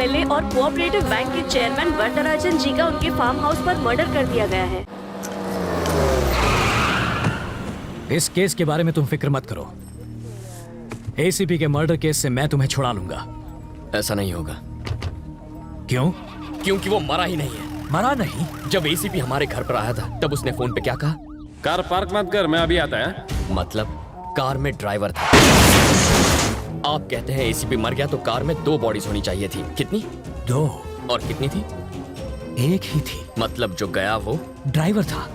MLA और cooperative bank के chairman Varadarajan जी का उनके फार्म हाउस पर मर्डर कर दिया गया है। इस केस के बारे में तुम फिक्र मत करो। एसीपी के मर्डर केस से मैं तुम्हें छुड़ा लूंगा। ऐसा नहीं होगा। क्यों? क्योंकि वो मरा ही नहीं है। मरा नहीं? जब एसीपी हमारे घर पर आया था तब उसने फोन पे क्या कहा? कार पार्क मत कर, मैं अभी आता है। मतलब कार में ड्राइवर था। आप कहते हैं एसीपी मर गया तो कार में 2 बॉडीज होनी चाहिए थी। कितनी? 2। और कितनी थी? 1 ही थी। मतलब जो गया वो ड्राइवर था।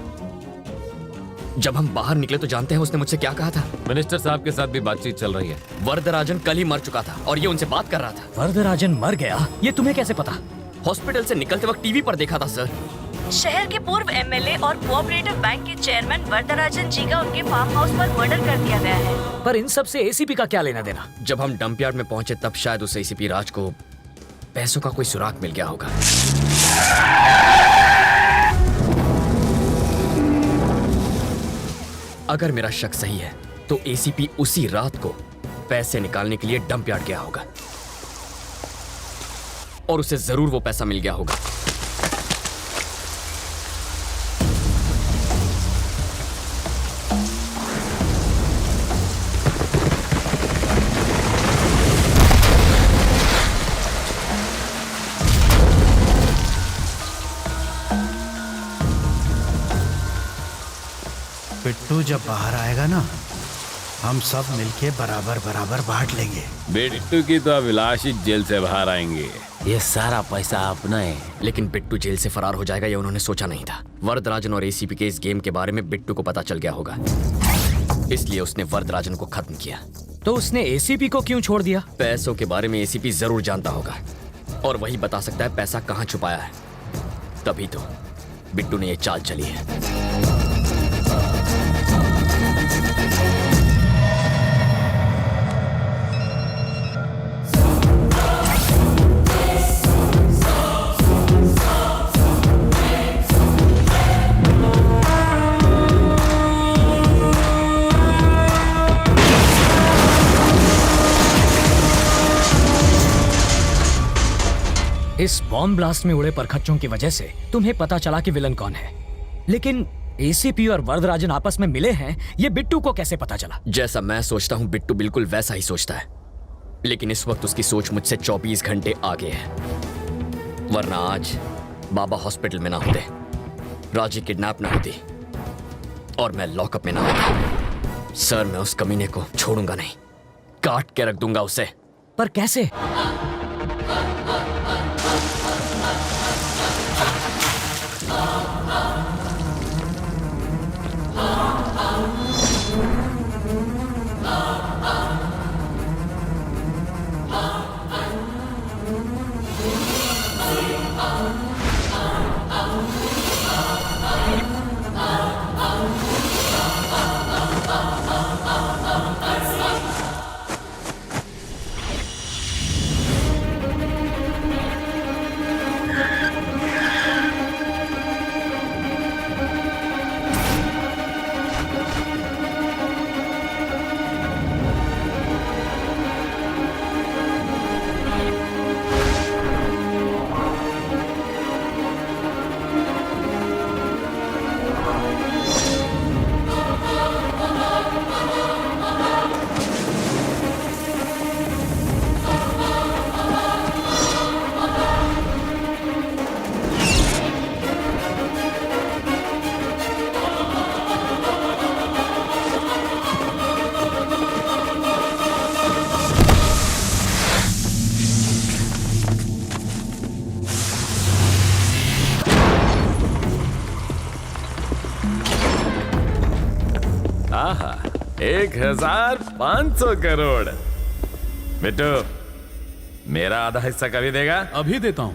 जब हम बाहर निकले तो जानते हैं उसने मुझसे क्या कहा था? मिनिस्टर साहब के साथ भी बातचीत चल रही है। वरदराजन कल ही मर चुका था और ये उनसे बात कर रहा था। वरदराजन मर गया? ये तुम्हें कैसे पता? हॉस्पिटल से निकलते वक्त टीवी पर देखा था सर। शहर के पूर्व एमएलए और कोऑपरेटिव बैंक के चेयरमैन वरदराजन जी का उनके फार्म हाउस पर मर्डर कर दिया गया है। पर इन सब से एसीपी का क्या लेना देना? जब हम डंप यार्ड में पहुंचे तब शायद उस एसीपी राज को पैसों का कोई सुराग मिल गया होगा। अगर मेरा शक सही है तो एसीपी उसी रात को पैसे निकालने के लिए डंप यार्ड गया होगा और उसे जरूर वो पैसा मिल गया होगा। बिट्टू जब बाहर आएगा ना, हम सब मिलके बराबर बराबर बांट लेंगे। बिट्टू की तो अभिलाष ही जेल से बाहर आएंगे। ये सारा पैसा अपना है। लेकिन बिट्टू जेल से फरार हो जाएगा ये उन्होंने सोचा नहीं था। वरदराजन और एसीपी के इस गेम के बारे में बिट्टू को पता चल गया होगा, इसलिए उसने वरदराजन को खत्म किया। तो उसने एसीपी को क्यों छोड़ दिया? पैसों के बारे में एसीपी जरूर जानता होगा और वही बता सकता है पैसा कहाँ छुपाया है। तभी तो बिट्टू ने ये चाल चली है। इस बॉम्ब ब्लास्ट में उड़े परखच्चों की वजह से तुम्हें पता चला कि विलन कौन है, लेकिन एसीपी और वरदराजन आपस में मिले हैं, ये बिट्टू को कैसे पता चला? जैसा मैं सोचता हूँ बिट्टू बिल्कुल वैसा ही सोचता है, लेकिन इस वक्त उसकी सोच मुझसे 24 घंटे आगे है। वरना आज बाबा हॉस्पिटल में ना होते, राजी किडनैप ना होती और मैं लॉकअप में ना होता। सर, मैं उस कमीने को छोड़ूंगा नहीं, काट के रख दूंगा उसे। पर कैसे? आहा, 1500 करोड़। बिट्टू, मेरा आधा हिस्सा कभी देगा? अभी देता हूं।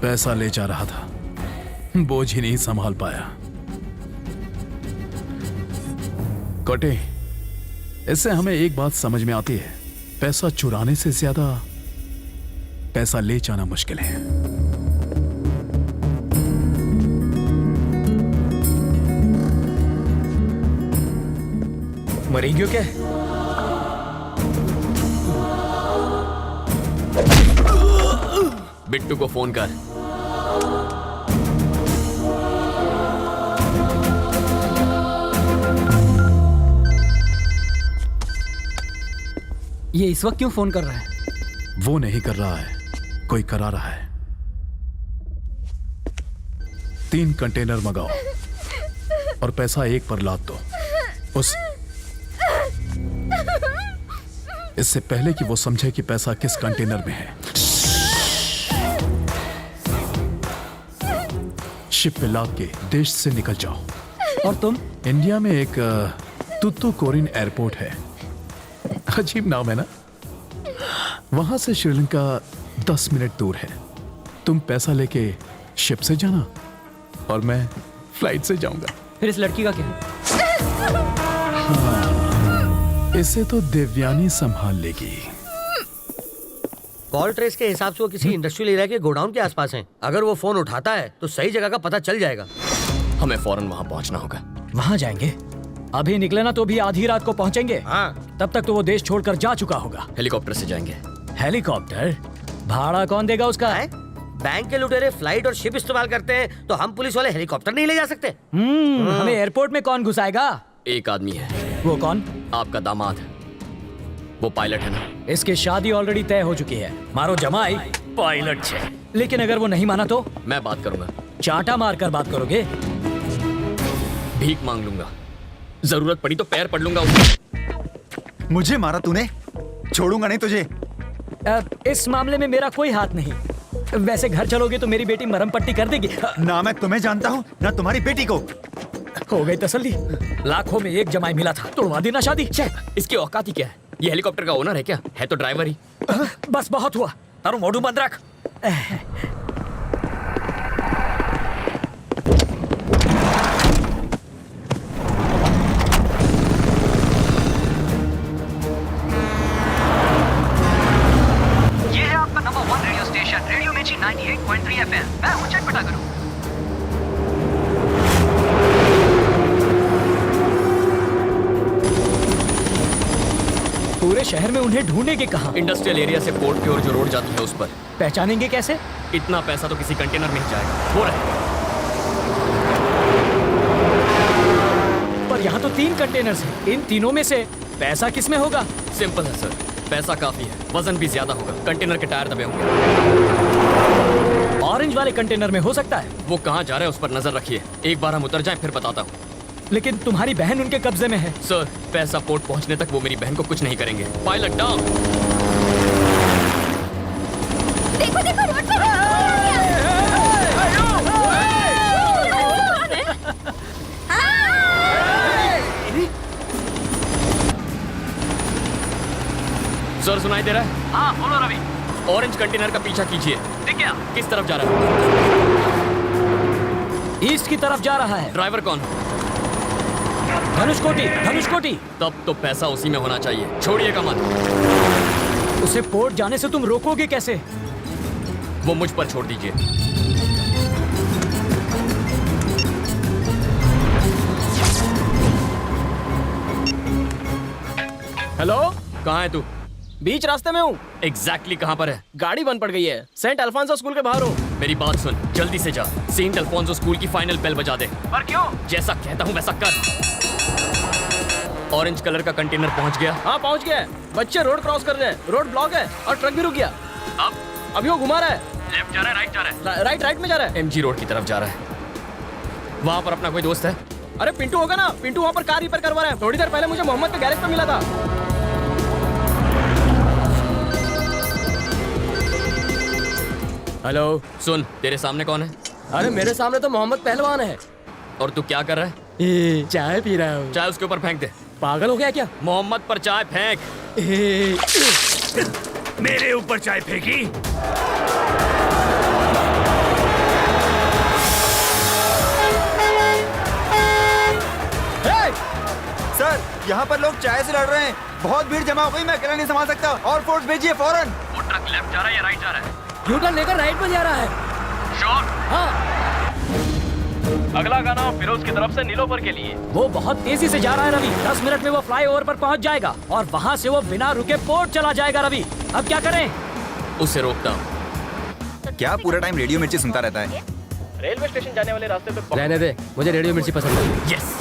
पैसा ले जा रहा था, बोझ ही नहीं संभाल पाया। कटे, इससे हमें एक बात समझ में आती है, पैसा चुराने से ज्यादा पैसा ले जाना मुश्किल है। मरी क्यों क्या? बिट्टू को फोन कर। ये इस वक्त क्यों फोन कर रहा है? वो नहीं कर रहा है, कोई करा रहा है। 3 कंटेनर मंगाओ और पैसा एक पर लाद दो। इससे पहले कि वो समझे कि पैसा किस कंटेनर में है, शिप पे लाद के देश से निकल जाओ। और तुम? इंडिया में एक तुतुकोरिन एयरपोर्ट है, अजीब नाम है ना? वहां से श्रीलंका 10 मिनट दूर है। तुम पैसा लेके शिप से जाना और मैं फ्लाइट से जाऊंगा। फिर इस लड़की का क्या? इसे तो देवयानी संभाल लेगी। कॉल ट्रेस के हिसाब से वो किसी इंडस्ट्रियल एरिया के गोडाउन के आसपास हैं। अगर वो फोन उठाता है तो सही जगह का पता चल जाएगा। हमें फौरन वहां पहुंचना होगा। वहां जाएंगे? अभी निकले ना तो भी आधी रात को पहुंचेंगे। हाँ। तब तक तो वो देश छोड़कर जा चुका होगा। हेलीकॉप्टर से जाएंगे। हेलीकॉप्टर? भाड़ा कौन देगा उसका? है? बैंक के लुटेरे फ्लाइट और शिप इस्तेमाल करते हैं तो हम पुलिस वाले हेलीकॉप्टर नहीं ले जा सकते? हमें एयरपोर्ट में कौन घुसाएगा? एक आदमी है। वो कौन? आपका दामाद। वो पायलट है ना? इसकी शादी ऑलरेडी तय हो चुकी है। मारो जमाई पायलट छे। लेकिन अगर वो नहीं माना तो? मैं बात करूंगा। चाटा मारकर बात करोगे? भीख मांग लूंगा, जरूरत पड़ी तो पैर पड़ लूंगा उसके। मुझे मारा तूने, छोड़ूंगा नहीं तुझे। इस मामले में मेरा कोई हाथ नहीं। वैसे घर चलोगे तो मेरी बेटी मरहम पट्टी कर देगी। ना मैं तुम्हें जानता हूँ ना तुम्हारी बेटी को। हो गई तसल्ली। लाखों में एक जमाई मिला था, तोड़वा देना शादी। इसकी औकात ही क्या है? ये हेलीकॉप्टर का ओनर है क्या? है तो ड्राइवर ही। बस बहुत हुआ, तारो मोडू बंद रख। ये है आपका नंबर 1 रेडियो स्टेशन, रेडियो मिर्ची 98.3 FM। मैं हूं चटपटा करूं। पूरे शहर में उन्हें ढूंढेंगे कहाँ? इंडस्ट्रियल एरिया से पोर्ट की ओर जो रोड जाती है उस पर। पहचानेंगे कैसे? इतना पैसा तो किसी कंटेनर में ही जाएगा। वो रहे। पर यहाँ तो 3 कंटेनर्स हैं। इन तीनों में से पैसा किस में होगा? सिंपल है सर, पैसा काफी है, वजन भी ज्यादा होगा। कंटेनर के टायर दबे होंगे। ऑरेंज वाले कंटेनर में हो सकता है। वो कहाँ जा रहा है उस पर नजर रखिए। एक बार हम उतर जाएं फिर बताता हूँ। लेकिन तुम्हारी बहन उनके कब्जे में है। सर, पैसा पोर्ट पहुंचने तक वो मेरी बहन को कुछ नहीं करेंगे। Pilot down. देखो देखो रोड पर सर, सुनाई दे रहा है? हाँ बोलो रवि। ऑरेंज कंटेनर का पीछा कीजिए। ठीक है। किस तरफ जा रहा है? ईस्ट की तरफ जा रहा है। ड्राइवर कौन? धनुषकोटी, धनुषकोटी। तब तो पैसा उसी में होना चाहिए। छोड़िएगा मत। उसे पोर्ट जाने से तुम रोकोगे कैसे? वो मुझ पर छोड़ दीजिए। हेलो, कहाँ है तू? बीच रास्ते में हूँ। एग्जैक्टली कहाँ पर है? गाड़ी बंद पड़ गई है। सेंट अल्फांसो स्कूल के बाहर हूँ। मेरी बात सुन, जल्दी से जा। सेंट अल्फोंसो स्कूल की फाइनल बेल बजा दे। पर क्यों? जैसा कहता हूँ वैसा कर। ऑरेंज कलर का कंटेनर पहुँच गया? हाँ पहुँच गया है। बच्चे रोड क्रॉस कर रहे हैं, रोड ब्लॉक है और ट्रक भी रुक गया। अब अभी वो घुमा रहा है। लेफ्ट जा रहा है, राइट जा रहा है? राइट में जा रहा है। एमजी रोड की तरफ जा रहा है। वहाँ पर अपना कोई दोस्त है? अरे पिंटू होगा ना, पिंटू वहाँ पर कार रिपेयर करवा रहा है। थोड़ी देर पहले मुझे मोहम्मद के गैरेज पे मिला था। हेलो, सुन, तेरे सामने कौन है? अरे मेरे सामने तो मोहम्मद पहलवान है। और तू क्या कर रहा है? चाय पी रहा हूँ। चाय उसके ऊपर फेंक दे। पागल हो गया क्या? मोहम्मद पर चाय फेंक। मेरे ऊपर चाय फेंकी? सर, यहाँ पर लोग चाय से लड़ रहे हैं। बहुत भीड़ जमा हो गई, मैं अकेला नहीं संभाल सकता। और फोर्स भेजिए फौरन। वो ट्रक लेफ्ट जा रहा है या राइट जा रहा है? यू टर्न लेकर राइट में जा रहा है। श्योर? हाँ। अगला गाना फिरोज की तरफ से नीलोफर के लिए। वो बहुत तेजी से जा रहा है रवि। 10 मिनट में वो फ्लाईओवर पर पहुंच जाएगा और वहां से वो बिना रुके पोर्ट चला जाएगा रवि। अब क्या करें? उसे रोकता हूँ। क्या पूरा टाइम रेडियो मिर्ची सुनता रहता है? रेलवे स्टेशन जाने वाले रास्ते पे रहने दे, मुझे रेडियो मिर्ची पसंद है। यस